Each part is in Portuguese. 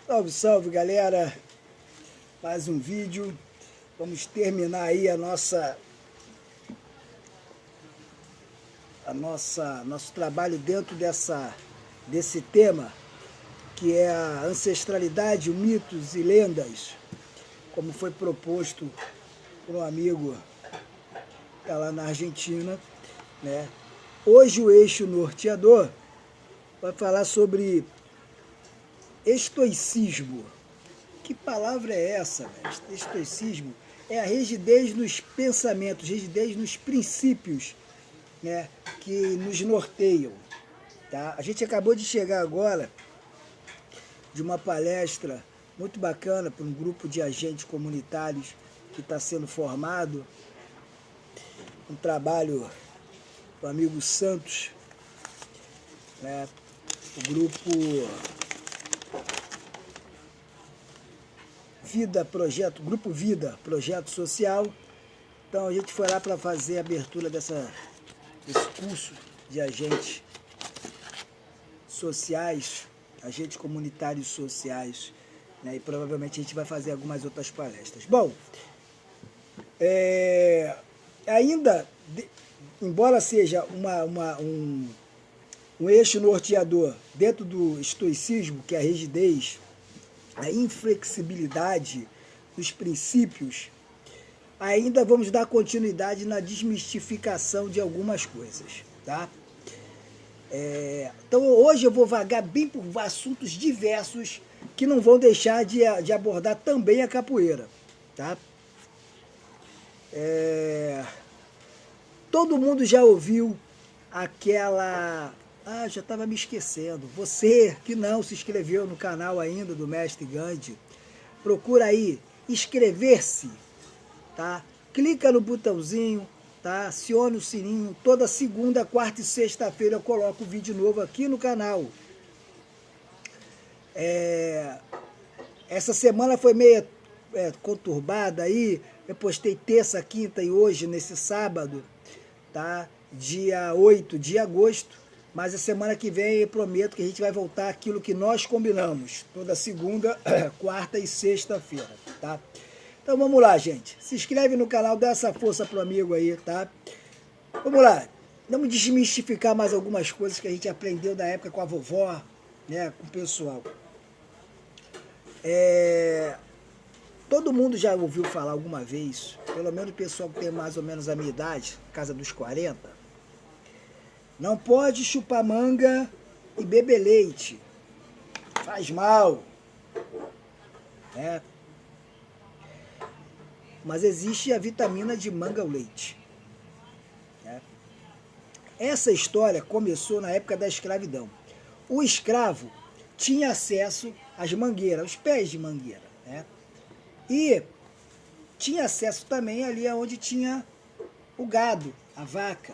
Salve, salve, galera! Mais um vídeo. Vamos terminar aí nosso trabalho dentro desse tema, que é a ancestralidade, mitos e lendas, como foi proposto por um amigo que está lá na Argentina, né? Hoje o eixo norteador vai falar sobre estoicismo. Que palavra é essa, velho? Estoicismo é a rigidez nos pensamentos, rigidez nos princípios, né, que nos norteiam. Tá? A gente acabou de chegar agora de uma palestra muito bacana para um grupo de agentes comunitários que está sendo formado, um trabalho do amigo Santos, né, o grupo Grupo Vida, Projeto Social. Então a gente foi lá para fazer a abertura desse curso de agentes sociais, agentes comunitários sociais, né? E provavelmente a gente vai fazer algumas outras palestras. Bom, embora seja um eixo norteador dentro do estoicismo, que é a rigidez, a inflexibilidade dos princípios, ainda vamos dar continuidade na desmistificação de algumas coisas, tá? Então hoje eu vou vagar bem por assuntos diversos que não vão deixar de abordar também a capoeira, tá? Todo mundo já ouviu aquela... já estava me esquecendo. Você que não se inscreveu no canal ainda do Mestre Gandhi, procura aí inscrever-se, tá? Clica no botãozinho, tá? Acione o sininho. Toda segunda, quarta e sexta-feira eu coloco vídeo novo aqui no canal. Essa semana foi meio conturbada aí. Eu postei terça, quinta e hoje, nesse sábado, tá? Dia 8 de agosto. Mas a semana que vem eu prometo que a gente vai voltar àquilo que nós combinamos. Toda segunda, quarta e sexta-feira, tá? Então vamos lá, gente. Se inscreve no canal, dá essa força pro amigo aí, tá? Vamos lá. Vamos desmistificar mais algumas coisas que a gente aprendeu da época com a vovó, né? Com o pessoal. Todo mundo já ouviu falar alguma vez, pelo menos o pessoal que tem mais ou menos a minha idade, casa dos 40, não pode chupar manga e beber leite. Faz mal. Mas existe a vitamina de manga ao leite. Essa história começou na época da escravidão. O escravo tinha acesso às mangueiras, aos pés de mangueira, né? E tinha acesso também ali onde tinha o gado, a vaca.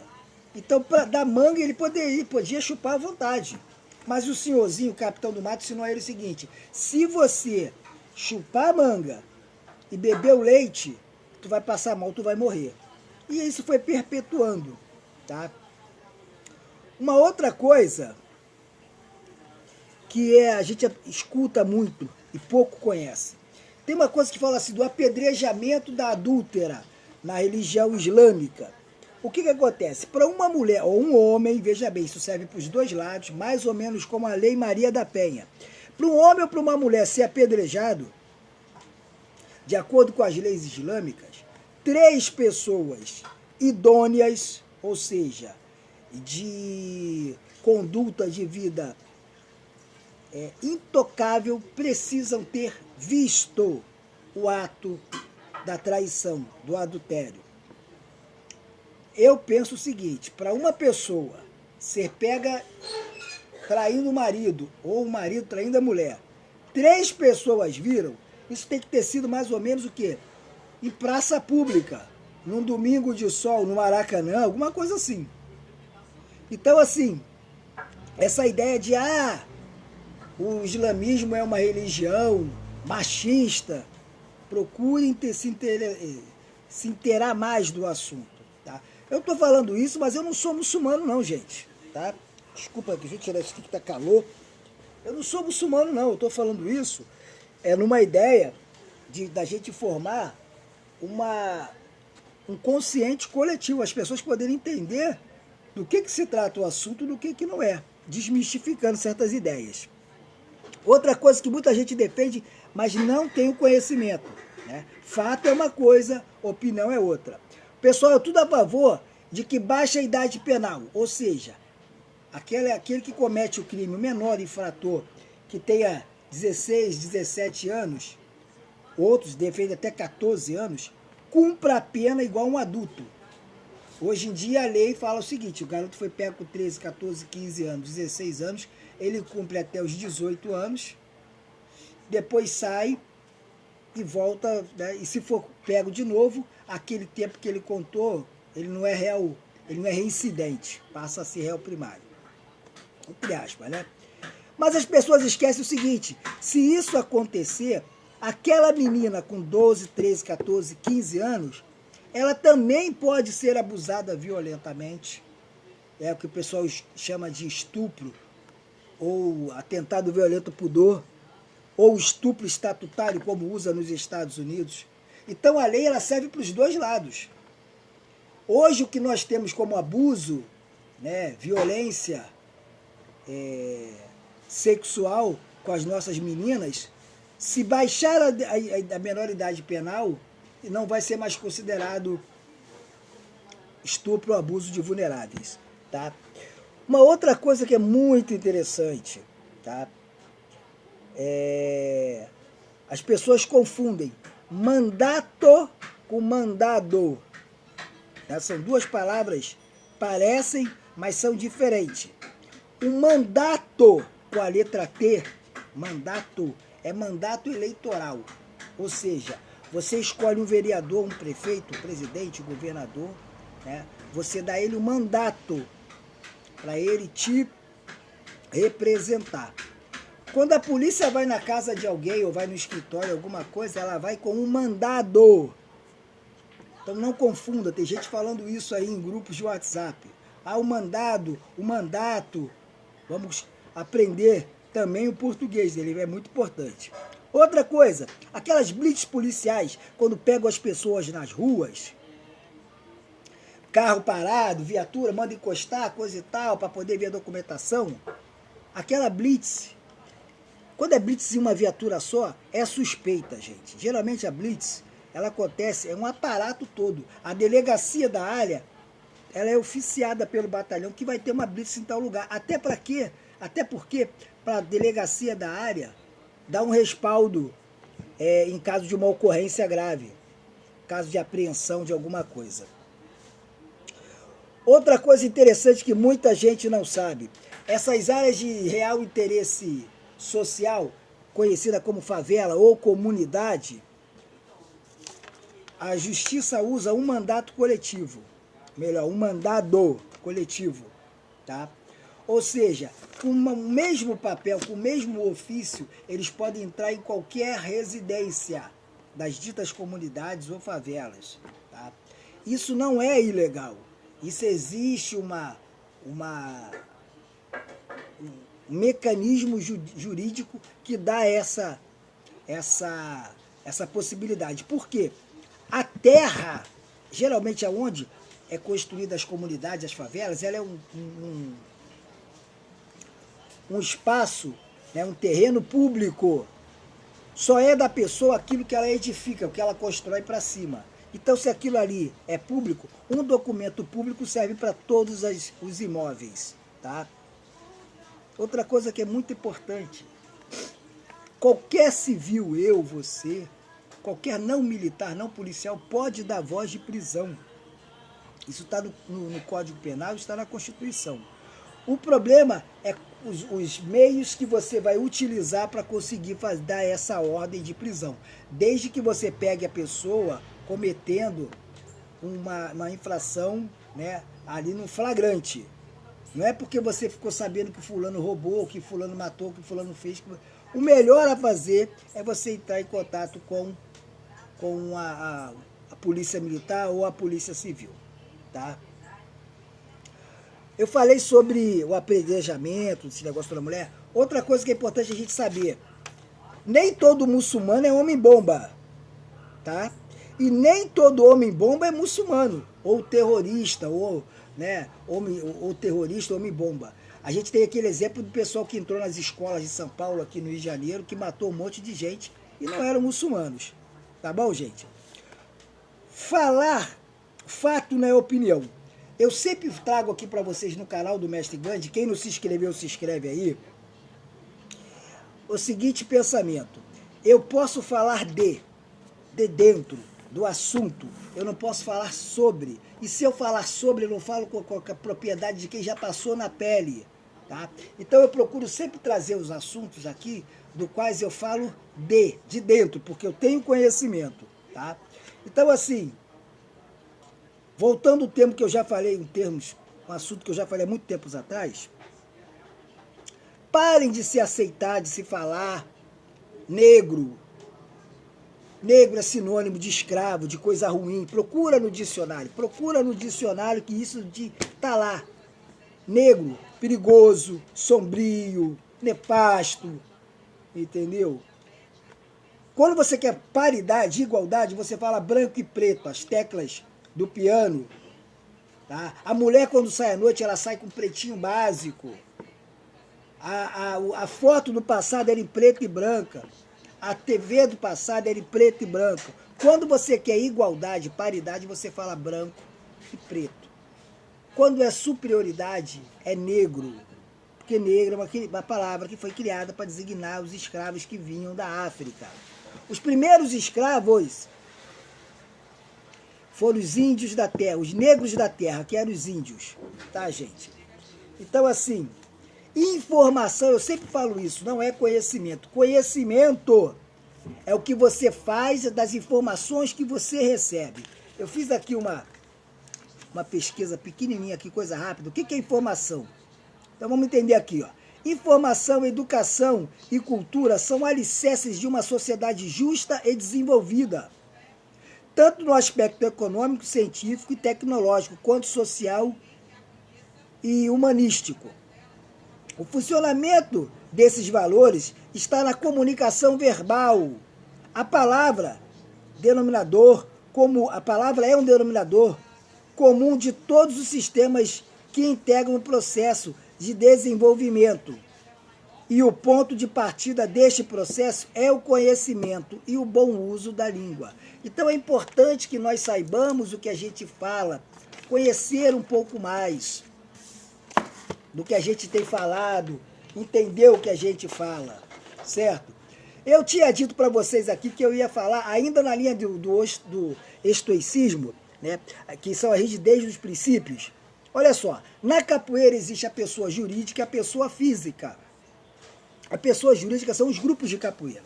Então, da manga, ele podia chupar à vontade. Mas o senhorzinho, o capitão do mato, ensinou a ele o seguinte: se você chupar a manga e beber o leite, tu vai passar mal, tu vai morrer. E isso foi perpetuando, tá? Uma outra coisa que a gente escuta muito e pouco conhece. Tem uma coisa que fala assim, do apedrejamento da adúltera na religião islâmica. O que acontece? Para uma mulher ou um homem, veja bem, isso serve para os dois lados, mais ou menos como a Lei Maria da Penha. Para um homem ou para uma mulher ser apedrejado, de acordo com as leis islâmicas, 3 pessoas idôneas, ou seja, de conduta de vida intocável, precisam ter visto o ato da traição, do adultério. Eu penso o seguinte, para uma pessoa ser pega traindo o marido, ou o marido traindo a mulher, 3 pessoas viram, isso tem que ter sido mais ou menos o quê? Em praça pública, num domingo de sol, no Maracanã, alguma coisa assim. Então, assim, essa ideia de, o islamismo é uma religião machista, procurem se inteirar mais do assunto, tá? Eu estou falando isso, mas eu não sou muçulmano não, gente, tá? Desculpa, deixa eu tirar isso aqui que tá calor. Eu não sou muçulmano não, eu estou falando isso é numa ideia da gente formar um consciente coletivo, as pessoas poderem entender do que se trata o assunto e do que não é, desmistificando certas ideias. Outra coisa que muita gente defende, mas não tem o conhecimento, né? Fato é uma coisa, opinião é outra. Pessoal, é tudo a favor de que baixe a idade penal, ou seja, aquele que comete o crime, o menor infrator, que tenha 16, 17 anos, outros defendem até 14 anos, cumpra a pena igual um adulto. Hoje em dia a lei fala o seguinte, o garoto foi pego com 13, 14, 15 anos, 16 anos, ele cumpre até os 18 anos, depois sai e volta, né? E se for pego de novo, aquele tempo que ele contou, ele não é réu, ele não é reincidente, passa a ser réu primário. Entre aspas, né? Mas as pessoas esquecem o seguinte, se isso acontecer, aquela menina com 12, 13, 14, 15 anos, ela também pode ser abusada violentamente. É o que o pessoal chama de estupro, ou atentado violento ao pudor, ou estupro estatutário, como usa nos Estados Unidos. Então a lei ela serve para os dois lados. Hoje o que nós temos como abuso, né, violência sexual com as nossas meninas, se baixar a menoridade penal, não vai ser mais considerado estupro ou abuso de vulneráveis. Tá? Uma outra coisa que é muito interessante, tá? As pessoas confundem mandato com mandado. Tá? São duas palavras, parecem, mas são diferentes. O mandato, com a letra T, mandato, é mandato eleitoral. Ou seja, você escolhe um vereador, um prefeito, um presidente, um governador, né? Você dá a ele um mandato para ele te representar. Quando a polícia vai na casa de alguém ou vai no escritório, alguma coisa, ela vai com um mandado. Então não confunda, tem gente falando isso aí em grupos de WhatsApp. Ah, o mandado, o mandato. Vamos aprender também o português, ele é muito importante. Outra coisa, aquelas blitz policiais, quando pegam as pessoas nas ruas, carro parado, viatura, manda encostar, coisa e tal, para poder ver a documentação. Aquela blitz, quando é blitz em uma viatura só, é suspeita, gente. Geralmente a blitz, ela acontece, é um aparato todo. A delegacia da área, ela é oficiada pelo batalhão que vai ter uma blitz em tal lugar. Até para quê? Até porque, para a delegacia da área, dá um respaldo em caso de uma ocorrência grave, caso de apreensão de alguma coisa. Outra coisa interessante que muita gente não sabe, essas áreas de real interesse social, conhecida como favela ou comunidade, a justiça usa um mandato coletivo, melhor, um mandado coletivo, tá? Ou seja, com o mesmo papel, com o mesmo ofício, eles podem entrar em qualquer residência das ditas comunidades ou favelas, tá? Isso não é ilegal. Isso existe um mecanismo jurídico que dá essa possibilidade. Por quê? A terra, geralmente aonde é construída as comunidades, as favelas, ela é um espaço, né, um terreno público. Só é da pessoa aquilo que ela edifica, o que ela constrói para cima. Então, se aquilo ali é público, um documento público serve para todos os imóveis, tá? Outra coisa que é muito importante, qualquer civil, eu, você, qualquer não militar, não policial, pode dar voz de prisão. Isso está no Código Penal, está na Constituição. O problema é os meios que você vai utilizar para conseguir dar essa ordem de prisão. Desde que você pegue a pessoa cometendo uma infração, né, ali no flagrante. Não é porque você ficou sabendo que fulano roubou, que fulano matou, que fulano fez. O melhor a fazer é você entrar em contato com a polícia militar ou a polícia civil, tá? Eu falei sobre o apedrejamento, esse negócio da mulher. Outra coisa que é importante a gente saber, Nem todo muçulmano é homem-bomba, tá? E nem todo homem-bomba é muçulmano, ou terrorista, ou, né, ou terrorista, homem-bomba. A gente tem aquele exemplo do pessoal que entrou nas escolas de São Paulo, aqui no Rio de Janeiro, que matou um monte de gente e não eram muçulmanos. Tá bom, gente? Falar fato não é opinião. Eu sempre trago aqui para vocês no canal do Mestre Gandhi, quem não se inscreveu, se inscreve aí, o seguinte pensamento: eu posso falar de dentro do assunto, eu não posso falar sobre. E se eu falar sobre, eu não falo com a propriedade de quem já passou na pele, tá? Então eu procuro sempre trazer os assuntos aqui, do quais eu falo de dentro, porque eu tenho conhecimento, tá? Então assim, voltando ao termo que eu já falei, um assunto que eu já falei há muito tempos atrás, parem de se aceitar, de se falar negro. Negro é sinônimo de escravo, de coisa ruim. Procura no dicionário que isso tá lá. Negro, perigoso, sombrio, nefasto, entendeu? Quando você quer paridade, igualdade, você fala branco e preto, as teclas do piano. Tá? A mulher, quando sai à noite, ela sai com pretinho básico. A foto do passado era em preto e branca. A TV do passado era em preto e branco. Quando você quer igualdade, paridade, você fala branco e preto. Quando é superioridade, é negro. Porque negro é uma palavra que foi criada para designar os escravos que vinham da África. Os primeiros escravos foram os índios da terra, os negros da terra, que eram os índios. Tá, gente? Então, assim, informação, eu sempre falo isso, não é conhecimento. Conhecimento é o que você faz das informações que você recebe. Eu fiz aqui uma pesquisa pequenininha aqui, coisa rápida. O que é informação? Então vamos entender aqui, ó. Informação, educação e cultura são alicerces de uma sociedade justa e desenvolvida, tanto no aspecto econômico, científico e tecnológico, quanto social e humanístico. O funcionamento desses valores está na comunicação verbal. A palavra é um denominador comum de todos os sistemas que integram o processo de desenvolvimento. E o ponto de partida deste processo é o conhecimento e o bom uso da língua. Então é importante que nós saibamos o que a gente fala, conhecer um pouco mais do que a gente tem falado, entender o que a gente fala, certo? Eu tinha dito para vocês aqui que eu ia falar, ainda na linha do estoicismo, né, que são a rigidez dos princípios. Olha só, na capoeira existe a pessoa jurídica e a pessoa física. A pessoa jurídica são os grupos de capoeira.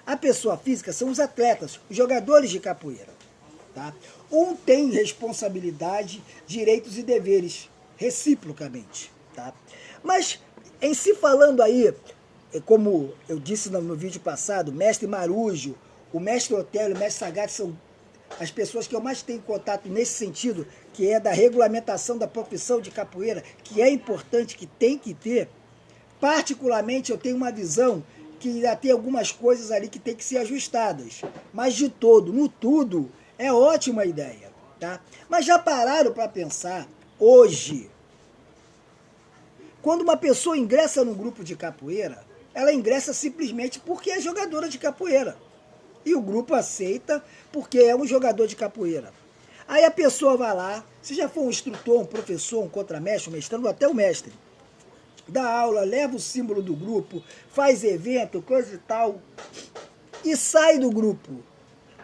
A pessoa física são os atletas, os jogadores de capoeira. Tá? Um tem responsabilidade, direitos e deveres, reciprocamente. Tá? Mas, em se falando aí, como eu disse no vídeo passado, o mestre Marujo, o mestre Otélio, o mestre Sagatti são as pessoas que eu mais tenho contato nesse sentido, que é da regulamentação da profissão de capoeira, que é importante, que tem que ter. Particularmente, eu tenho uma visão que ainda tem algumas coisas ali que tem que ser ajustadas. Mas de todo, no tudo, é ótima ideia. Tá? Mas já pararam para pensar, hoje, quando uma pessoa ingressa num grupo de capoeira, ela ingressa simplesmente porque é jogadora de capoeira. E o grupo aceita porque é um jogador de capoeira. Aí a pessoa vai lá, se já for um instrutor, um professor, um contramestre, um mestrando, até o mestre, dá aula, leva o símbolo do grupo, faz evento, coisa e tal, e sai do grupo.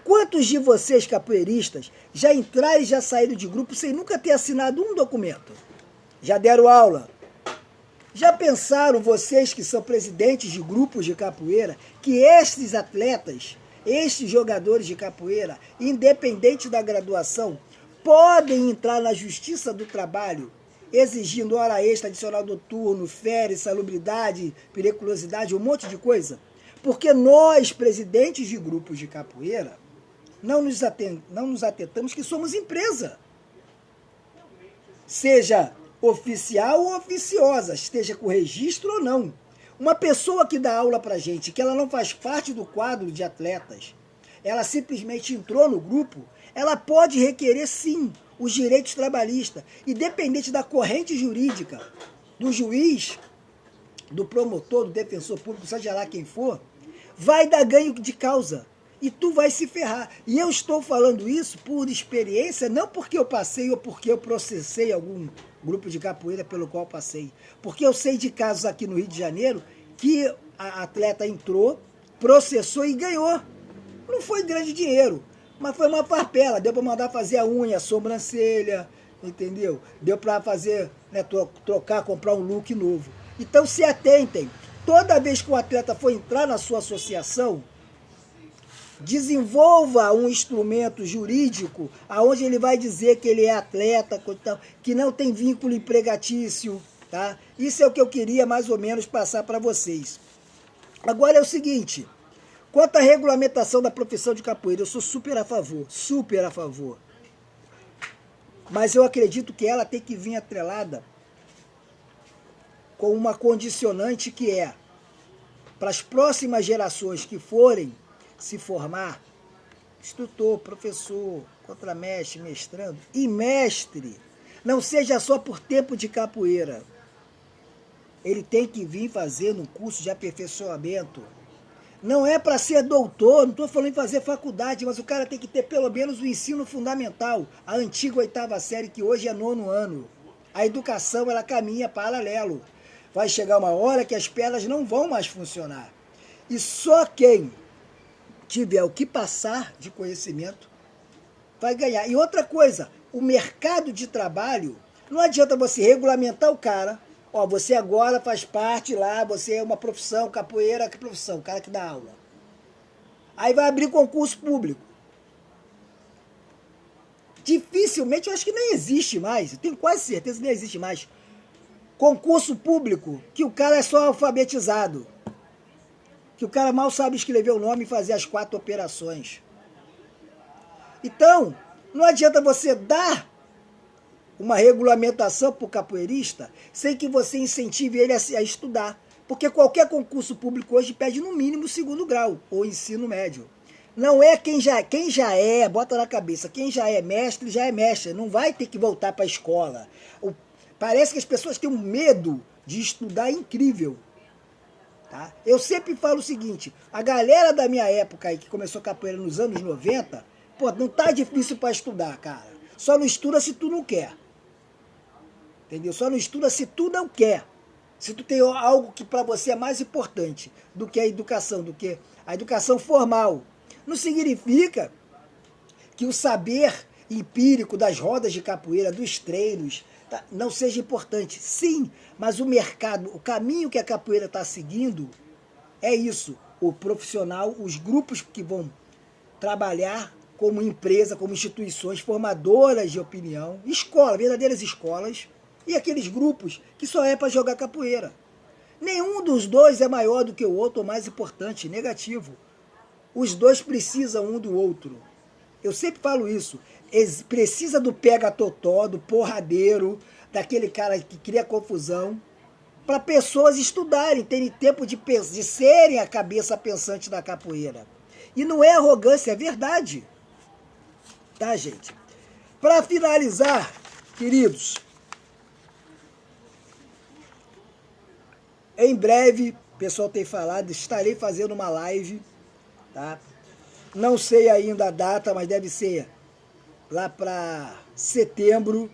Quantos de vocês, capoeiristas, já entraram e já saíram de grupo sem nunca ter assinado um documento? Já deram aula? Já pensaram vocês que são presidentes de grupos de capoeira, que estes atletas, estes jogadores de capoeira, independente da graduação, podem entrar na Justiça do Trabalho, exigindo hora extra, adicional noturno, férias, salubridade, periculosidade, um monte de coisa? Porque nós, presidentes de grupos de capoeira, não nos atentamos que somos empresa. Seja oficial ou oficiosa, esteja com registro ou não. Uma pessoa que dá aula pra gente, que ela não faz parte do quadro de atletas, ela simplesmente entrou no grupo, ela pode requerer sim os direitos trabalhistas, independente da corrente jurídica, do juiz, do promotor, do defensor público, seja lá quem for, vai dar ganho de causa. E tu vai se ferrar. E eu estou falando isso por experiência, não porque eu passei ou porque eu processei algum grupo de capoeira pelo qual passei. Porque eu sei de casos aqui no Rio de Janeiro que a atleta entrou, processou e ganhou. Não foi grande dinheiro, mas foi uma farpela. Deu para mandar fazer a unha, a sobrancelha, entendeu? Deu para fazer, né, trocar, comprar um look novo. Então se atentem. Toda vez que o atleta for entrar na sua associação, desenvolva um instrumento jurídico aonde ele vai dizer que ele é atleta, que não tem vínculo empregatício, tá? Isso é o que eu queria mais ou menos passar para vocês. Agora é o seguinte, quanto à regulamentação da profissão de capoeira, eu sou super a favor, super a favor. Mas eu acredito que ela tem que vir atrelada com uma condicionante que é, para as próximas gerações que forem se formar, instrutor, professor, contramestre, mestrando e mestre, não seja só por tempo de capoeira. Ele tem que vir fazer um curso de aperfeiçoamento. Não é para ser doutor, não estou falando em fazer faculdade, mas o cara tem que ter pelo menos o ensino fundamental, a antiga 8ª série, que hoje é 9º ano. A educação, ela caminha paralelo. Vai chegar uma hora que as pernas não vão mais funcionar. E só quem tiver o que passar de conhecimento vai ganhar. E outra coisa, o mercado de trabalho, não adianta você regulamentar o cara, ó, você agora faz parte lá, você é uma profissão, capoeira, que profissão, o cara que dá aula. Aí vai abrir concurso público. Dificilmente, eu acho que nem existe mais, eu tenho quase certeza que nem existe mais. Concurso público, que o cara é só alfabetizado. Que o cara mal sabe escrever o nome e fazer as 4 operações. Então, não adianta você dar uma regulamentação para o capoeirista sem que você incentive ele a estudar. Porque qualquer concurso público hoje pede no mínimo 2º grau, ou ensino médio. Não é quem já é, bota na cabeça, quem já é mestre, não vai ter que voltar para a escola. Parece que as pessoas têm um medo de estudar incrível. Tá? Eu sempre falo o seguinte, a galera da minha época aí, que começou capoeira nos anos 90, pô, não tá difícil para estudar, cara. Só não estuda se tu não quer. Entendeu? Só não estuda se tu não quer. Se tu tem algo que para você é mais importante do que a educação, do que a educação formal. Não significa que o saber empírico das rodas de capoeira, dos treinos, não seja importante. Sim, mas o mercado, o caminho que a capoeira está seguindo é isso. O profissional, os grupos que vão trabalhar como empresa, como instituições formadoras de opinião, escola, verdadeiras escolas, e aqueles grupos que só é para jogar capoeira. Nenhum dos dois é maior do que o outro ou mais importante, negativo. Os dois precisam um do outro. Eu sempre falo isso. Precisa do pega-totó, do porradeiro, daquele cara que cria confusão, para pessoas estudarem, terem tempo de serem a cabeça pensante da capoeira. E não é arrogância, é verdade. Tá, gente? Para finalizar, queridos, em breve, o pessoal tem falado, estarei fazendo uma live, tá? Não sei ainda a data, mas deve ser lá para setembro,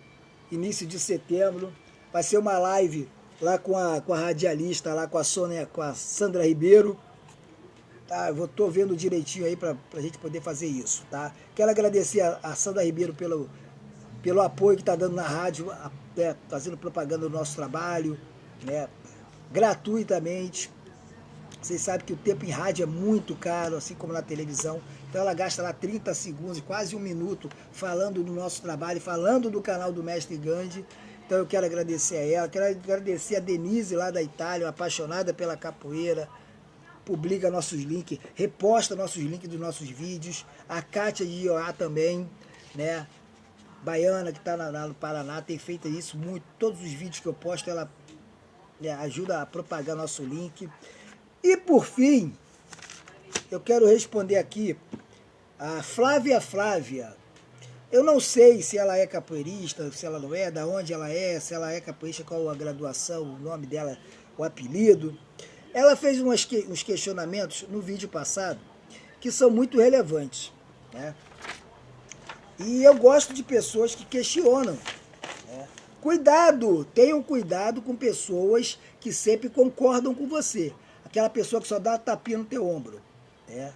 início de setembro. Vai ser uma live lá com a radialista, lá com a Sandra Ribeiro. Tá? Eu estou vendo direitinho aí para a gente poder fazer isso. Tá? Quero agradecer a Sandra Ribeiro pelo apoio que está dando na rádio, fazendo propaganda do nosso trabalho, né? Gratuitamente. Vocês sabem que o tempo em rádio é muito caro, assim como na televisão. Então ela gasta lá 30 segundos, quase 1 minuto, falando do nosso trabalho, falando do canal do Mestre Gandhi. Então eu quero agradecer a ela, quero agradecer a Denise lá da Itália, uma apaixonada pela capoeira. Publica nossos links, reposta nossos links dos nossos vídeos. A Kátia de Ioá também, né? Baiana, que está no Paraná, tem feito isso muito. Todos os vídeos que eu posto, ela né, ajuda a propagar nosso link. E por fim, eu quero responder aqui a Flávia. Eu não sei se ela é capoeirista, se ela não é, da onde ela é, se ela é capoeirista, qual a graduação, o nome dela, o apelido. Ela fez uns questionamentos no vídeo passado que são muito relevantes, né? E eu gosto de pessoas que questionam, né? Cuidado, tenham cuidado com pessoas que sempre concordam com você. Aquela pessoa que só dá uma tapinha no teu ombro, né?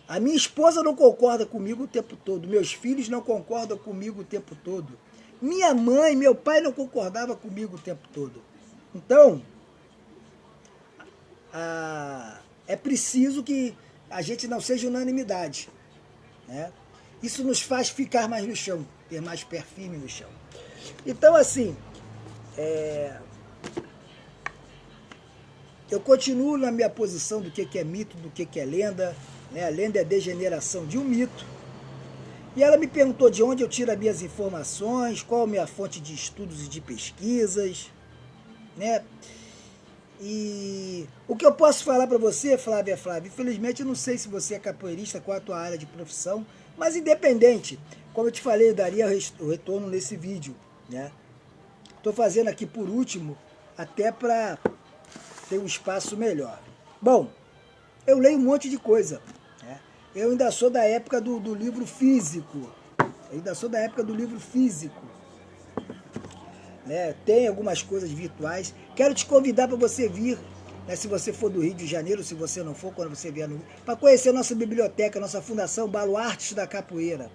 A minha esposa não concorda comigo o tempo todo. Meus filhos não concordam comigo o tempo todo. Minha mãe, meu pai não concordavam comigo o tempo todo. Então, é preciso que a gente não seja unanimidade, né? Isso nos faz ficar mais no chão, ter mais pé firme no chão. Então, assim, eu continuo na minha posição do que é mito, do que é lenda, né? A lenda é a degeneração de um mito. E ela me perguntou de onde eu tiro as minhas informações, qual a minha fonte de estudos e de pesquisas, né? E o que eu posso falar para você, Flávia, infelizmente eu não sei se você é capoeirista, qual a tua área de profissão, mas independente, como eu te falei, eu daria o retorno nesse vídeo, né? Estou fazendo aqui por último, até para ter um espaço melhor. Bom, eu leio um monte de coisa, né? Eu ainda sou da época do livro físico, né? Tem algumas coisas virtuais. Quero te convidar para você vir, né? Se você for do Rio de Janeiro, se você não for, quando você vier no Rio, para conhecer a nossa biblioteca, nossa fundação Baluartes da Capoeira.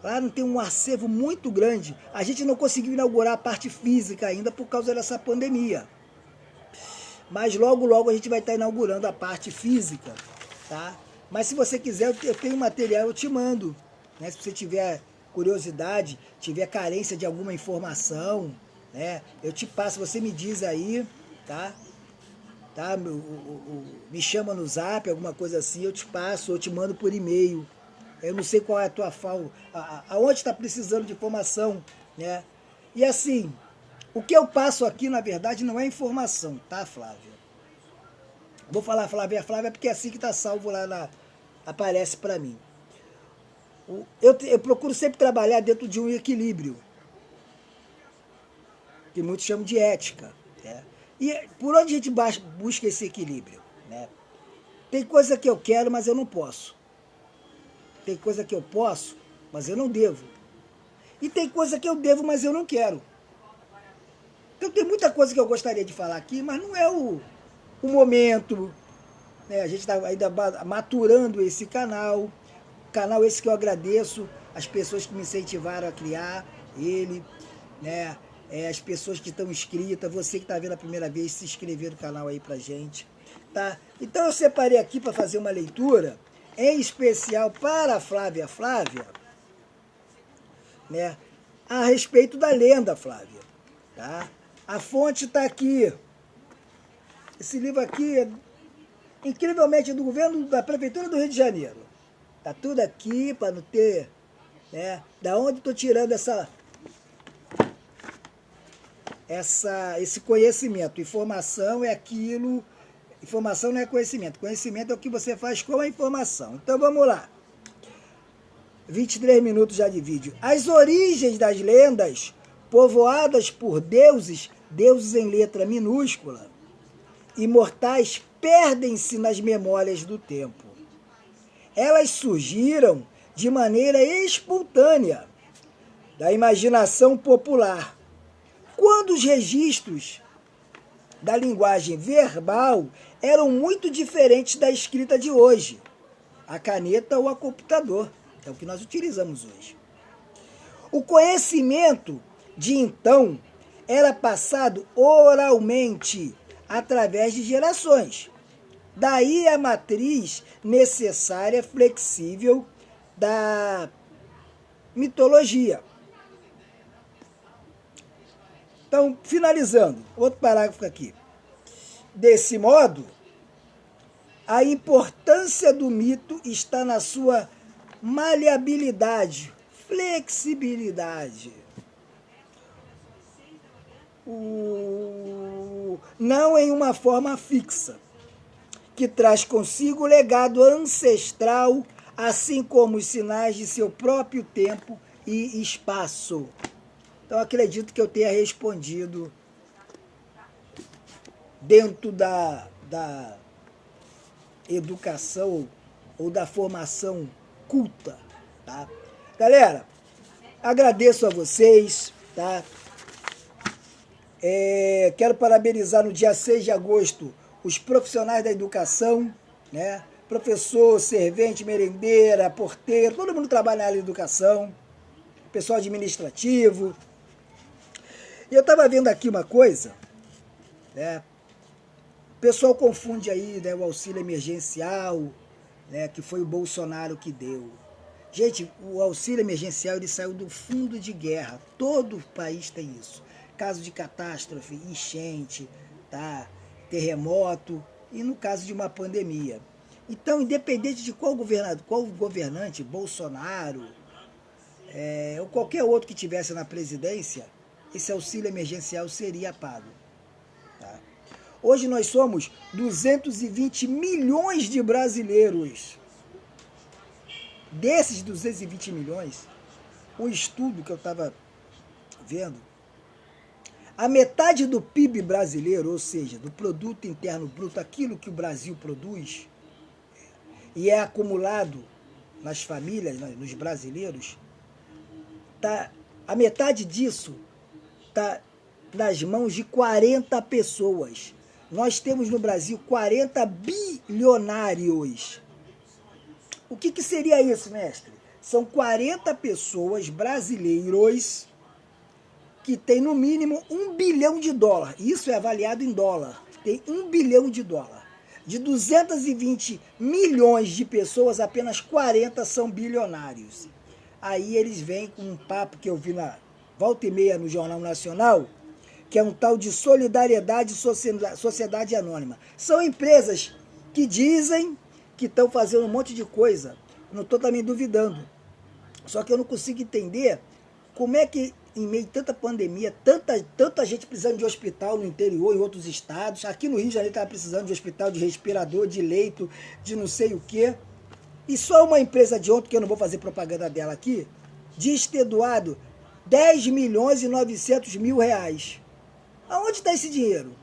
Lá não tem um acervo muito grande. A gente não conseguiu inaugurar a parte física ainda por causa dessa pandemia. Mas logo, logo a gente vai estar inaugurando a parte física, tá? Mas se você quiser, eu tenho material, eu te mando, né? Se você tiver curiosidade, tiver carência de alguma informação, né? Eu te passo, você me diz aí, tá? Me chama no zap, alguma coisa assim, eu te passo, eu te mando por e-mail. Eu não sei qual é a tua falta, aonde está precisando de informação, né? E assim, o que eu passo aqui, na verdade, não é informação, tá, Flávia? Vou falar Flávia, porque é assim que está salvo lá, aparece para mim. Eu procuro sempre trabalhar dentro de um equilíbrio, que muitos chamam de ética, né? E por onde a gente busca esse equilíbrio, né? Tem coisa que eu quero, mas eu não posso. Tem coisa que eu posso, mas eu não devo. E tem coisa que eu devo, mas eu não quero. Então tem muita coisa que eu gostaria de falar aqui, mas não é o momento, né? A gente está ainda maturando esse canal esse que eu agradeço, as pessoas que me incentivaram a criar ele, né? As pessoas que estão inscritas, você que está vendo a primeira vez, se inscrever no canal aí pra gente, tá? Então eu separei aqui para fazer uma leitura, em especial para a Flávia, né? A respeito da lenda, Flávia, tá? A fonte está aqui. Esse livro aqui é incrivelmente do governo da Prefeitura do Rio de Janeiro. Tá tudo aqui para não ter, né? Da onde estou tirando esse conhecimento? Informação é aquilo, informação não é conhecimento. Conhecimento é o que você faz com a informação. Então vamos lá. 23 minutos já de vídeo. As origens das lendas, povoadas por deuses em letra minúscula, imortais, perdem-se nas memórias do tempo. Elas surgiram de maneira espontânea da imaginação popular, quando os registros da linguagem verbal eram muito diferentes da escrita de hoje, a caneta ou a computador, é o que nós utilizamos hoje. O conhecimento de então era passado oralmente através de gerações. Daí a matriz necessária, flexível da mitologia. Então, finalizando, outro parágrafo aqui. Desse modo, a importância do mito está na sua maleabilidade, flexibilidade. tempo, não em uma forma fixa, que traz consigo o legado ancestral, assim como os sinais de seu próprio tempo e espaço. Então, acredito que eu tenha respondido dentro da educação ou da formação culta, tá? Galera, agradeço a vocês, tá? Quero parabenizar no dia 6 de agosto os profissionais da educação, né? Professor, servente, merendeira, porteiro, todo mundo trabalha na área de educação, pessoal administrativo. E eu estava vendo aqui uma coisa, né? O pessoal confunde aí, né, o auxílio emergencial, né, que foi o Bolsonaro que deu. Gente, o auxílio emergencial ele saiu do fundo de guerra. Todo país tem isso. Caso de catástrofe, enchente, tá? Terremoto e no caso de uma pandemia. Então, independente de qual governante, Bolsonaro, ou qualquer outro que tivesse na presidência, esse auxílio emergencial seria pago. Tá? Hoje nós somos 220 milhões de brasileiros. Desses 220 milhões, um estudo que eu estava vendo, a metade do PIB brasileiro, ou seja, do Produto Interno Bruto, aquilo que o Brasil produz, e é acumulado nas famílias, nos brasileiros, a metade disso está nas mãos de 40 pessoas. Nós temos no Brasil 40 bilionários. O que seria isso, mestre? São 40 pessoas brasileiros que têm no mínimo $1 bilhão. Isso é avaliado em dólar. Tem $1 bilhão. De 220 milhões de pessoas, apenas 40 são bilionários. Aí eles vêm com um papo que eu vi na volta e meia no Jornal Nacional, que é um tal de Solidariedade e Sociedade Anônima. São empresas que dizem que estão fazendo um monte de coisa. Não estou também duvidando. Só que eu não consigo entender como é que, em meio a tanta pandemia, tanta gente precisando de hospital no interior, em outros estados. Aqui no Rio de Janeiro estava precisando de hospital, de respirador, de leito, de não sei o quê. E só uma empresa de ontem, que eu não vou fazer propaganda dela aqui, diz ter doado 10 milhões e 900 mil reais. Aonde está esse dinheiro?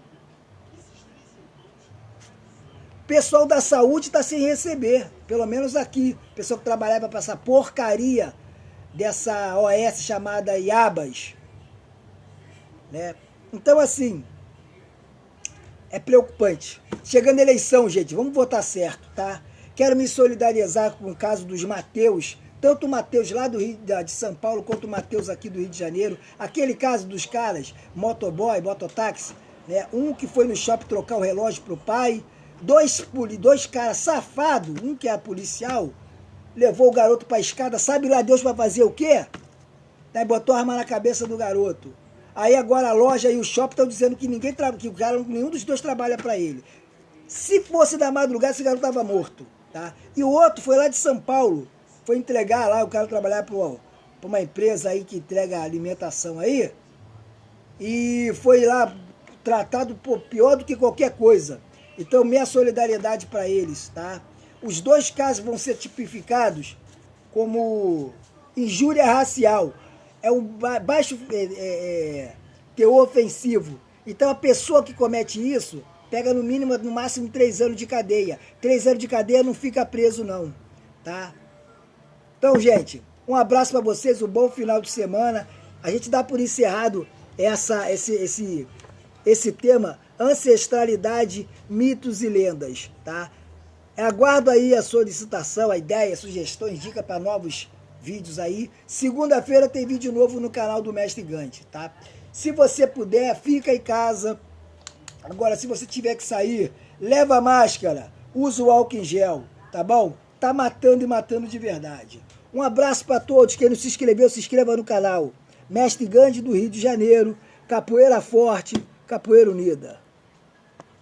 O pessoal da saúde está sem receber, pelo menos aqui. O pessoal que trabalhava para essa porcaria dessa OS chamada IABAS. Né? Então, assim, é preocupante. Chegando a eleição, gente, vamos votar certo, tá? Quero me solidarizar com o caso dos Mateus, tanto o Mateus lá de São Paulo, quanto o Mateus aqui do Rio de Janeiro. Aquele caso dos caras, motoboy, mototáxi, né? Um que foi no shopping trocar o relógio pro pai, dois caras safados, um que é policial, levou o garoto pra escada, sabe lá Deus pra fazer o quê? Daí botou a arma na cabeça do garoto. Aí agora a loja e o shopping estão dizendo que nenhum dos dois trabalha para ele. Se fosse da madrugada, esse garoto estava morto. Tá? E o outro foi lá de São Paulo, foi entregar lá, o cara trabalhar para uma empresa aí que entrega alimentação aí, e foi lá tratado pior do que qualquer coisa. Então, minha solidariedade para eles, tá? Os dois casos vão ser tipificados como injúria racial. É um baixo teor ofensivo. Então, a pessoa que comete isso pega no mínimo, no máximo 3 anos de cadeia. 3 anos de cadeia não fica preso, não. Tá? Então, gente, um abraço para vocês, um bom final de semana. A gente dá por encerrado esse tema, ancestralidade, mitos e lendas. Tá? Aguardo aí a solicitação, a ideia, sugestões, dicas para novos vídeos aí. Segunda-feira tem vídeo novo no canal do Mestre Gandhi, tá? Se você puder, fica em casa. Agora, se você tiver que sair, leva a máscara, usa o álcool em gel, tá bom? Tá matando e matando de verdade. Um abraço para todos. Quem não se inscreveu, se inscreva no canal. Mestre Gandhi do Rio de Janeiro, Capoeira Forte, Capoeira Unida.